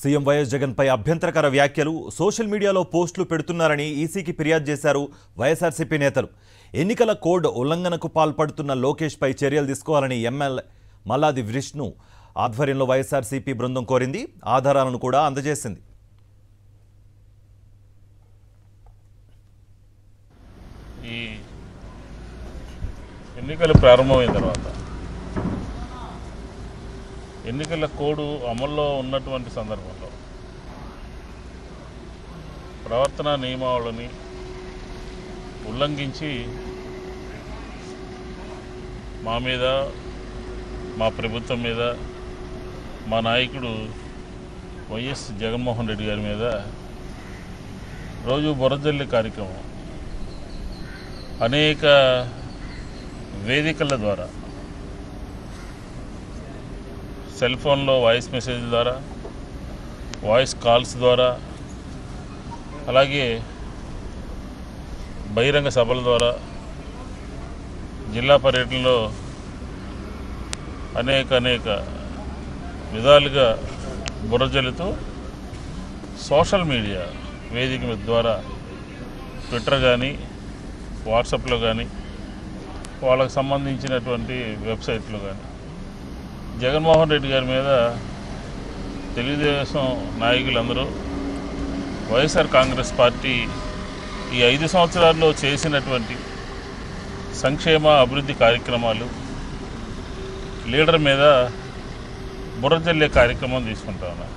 CM YS జగన్పై అభ్యంతరకర వ్యాఖ్యలు social మీడియాలో పోస్టులు పెడుతున్నారని ఈసీకి ఫిర్యాదు చేశారు వైఎస్ఆర్సీపీ నేతలు. ఎన్నికల కోడ్ ఉల్లంఘనకు పాల్పడుతున్న లోకేష్పై చర్యలు తీసుకోవాలని ఎమ్మెల్యే మల్లాది విష్ణు ఆధ్వర్యంలో వైఎస్ఆర్సీపీ బృందం కోరింది. ఆధారాలను కూడా అందజేసింది. ఈ ఎన్నికలు ప్రారంభమైన తర్వాత ఎన్నికల కోడ్ అమల్లో ఉన్నటువంటి సందర్భంలో ప్రవర్తన నియమావళిని ఉల్లంఘించి మా మీద, మా ప్రభుత్వం మీద, మా నాయకుడు వైఎస్ జగన్మోహన్ రెడ్డి గారి మీద రోజు బురదజల్లి కార్యక్రమం అనేక వేదికల ద్వారా, సెల్ ఫోన్లో వాయిస్ మెసేజ్ ద్వారా, వాయిస్ కాల్స్ ద్వారా, అలాగే బహిరంగ సభల ద్వారా, జిల్లా పర్యటనలో అనేక విధాలుగా బుర్రజల్లుతూ సోషల్ మీడియా వేదిక ద్వారా ట్విట్టర్ కానీ, వాట్సాప్లో కానీ, వాళ్ళకు సంబంధించినటువంటి వెబ్సైట్లో కానీ జగన్మోహన్ రెడ్డి గారి మీద తెలుగుదేశం నాయకులందరూ, వైఎస్ఆర్ కాంగ్రెస్ పార్టీ ఈ 5 సంవత్సరాల్లో చేసినటువంటి సంక్షేమ అభివృద్ధి కార్యక్రమాలు, లీడర్ మీద బుర్రజల్లే కార్యక్రమం తీసుకుంటా ఉన్నారు.